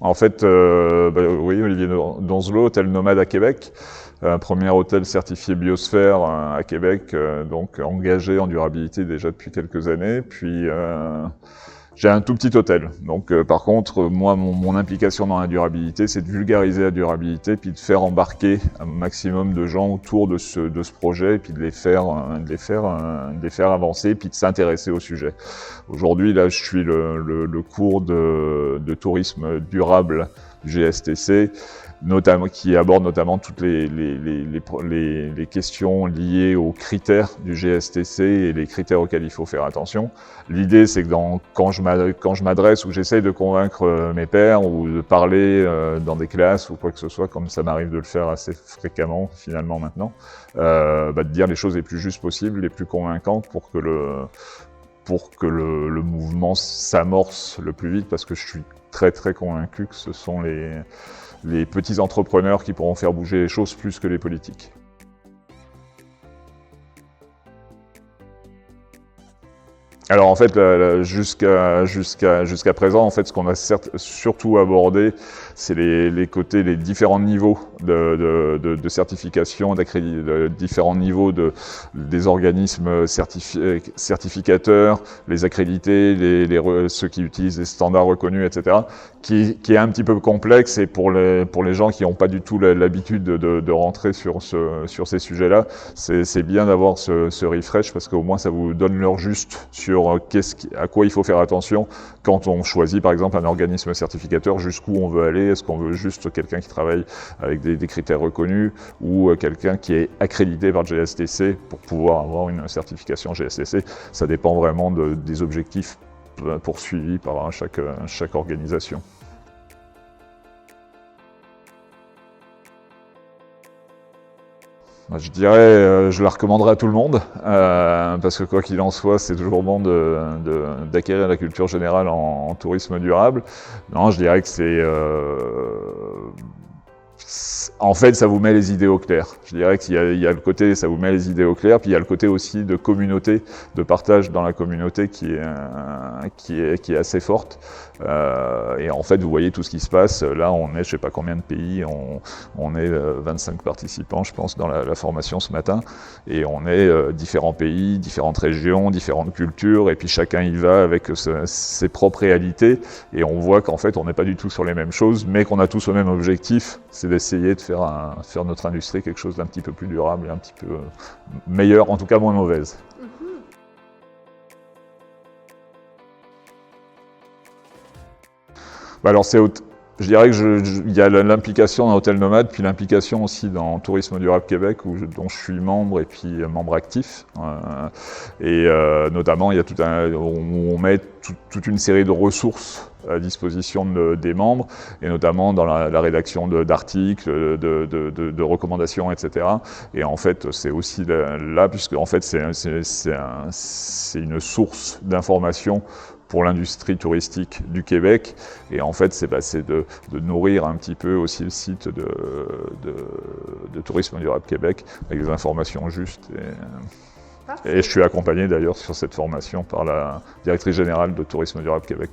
En fait, oui, Olivier Donzelot, hôtel nomade à Québec, un premier hôtel certifié biosphère à Québec, donc engagé en durabilité déjà depuis quelques années. Puis j'ai un tout petit hôtel. Donc par contre, moi, mon implication dans la durabilité, c'est de vulgariser la durabilité, puis de faire embarquer un maximum de gens autour de ce projet, puis de les faire avancer, puis de s'intéresser au sujet. Aujourd'hui, là, je suis le cours de tourisme durable du GSTC, notamment, qui aborde notamment toutes les questions liées aux critères du GSTC et les critères auxquels il faut faire attention. L'idée, c'est que quand je m'adresse ou j'essaye de convaincre mes pairs ou de parler dans des classes ou quoi que ce soit, comme ça m'arrive de le faire assez fréquemment finalement maintenant, de dire les choses les plus justes possibles, les plus convaincantes pour que le mouvement s'amorce le plus vite, parce que je suis très très convaincu que ce sont les petits entrepreneurs qui pourront faire bouger les choses plus que les politiques. Alors en fait, jusqu'à présent, en fait, ce qu'on a surtout abordé, c'est les différents niveaux de certification, différents niveaux des organismes certificateurs, les accrédités, ceux qui utilisent les standards reconnus, etc., qui est un petit peu complexe, et pour les gens qui n'ont pas du tout l'habitude de rentrer sur ces sujets-là, c'est bien d'avoir ce refresh, parce qu'au moins ça vous donne l'heure juste sur à quoi il faut faire attention quand on choisit par exemple un organisme certificateur, jusqu'où on veut aller. Est-ce qu'on veut juste quelqu'un qui travaille avec des critères reconnus, ou quelqu'un qui est accrédité par le GSTC pour pouvoir avoir une certification GSTC? Ça dépend vraiment des objectifs poursuivis par chaque organisation. Je dirais, je la recommanderais à tout le monde, parce que quoi qu'il en soit, c'est toujours bon d'acquérir la culture générale en tourisme durable. Non, je dirais que en fait, ça vous met les idées au clair. Je dirais qu'il y a le côté, ça vous met les idées au clair, puis il y a le côté aussi de communauté, de partage dans la communauté qui est assez forte. Et en fait, vous voyez tout ce qui se passe. Là, on est, je sais pas combien de pays, on est 25 participants, je pense, dans la formation ce matin. Et on est différents pays, différentes régions, différentes cultures, et puis chacun y va avec ses propres réalités. Et on voit qu'en fait, on n'est pas du tout sur les mêmes choses, mais qu'on a tous le même objectif, c'est d'essayer de faire notre industrie quelque chose d'un petit peu plus durable et un petit peu meilleur, en tout cas moins mauvaise. Alors je dirais que il y a l'implication dans Hôtel Nomade, puis l'implication aussi dans Tourisme Durable Québec, dont je suis membre, et puis membre actif. Notamment, il y a on met toute une série de ressources à disposition des membres, et notamment dans la rédaction d'articles, de recommandations, etc. Et en fait, c'est aussi là, puisque en fait, c'est une source d'information pour l'industrie touristique du Québec, et en fait c'est de nourrir un petit peu aussi le site de Tourisme Durable Québec avec des informations justes, et je suis accompagné d'ailleurs sur cette formation par la directrice générale de Tourisme Durable Québec.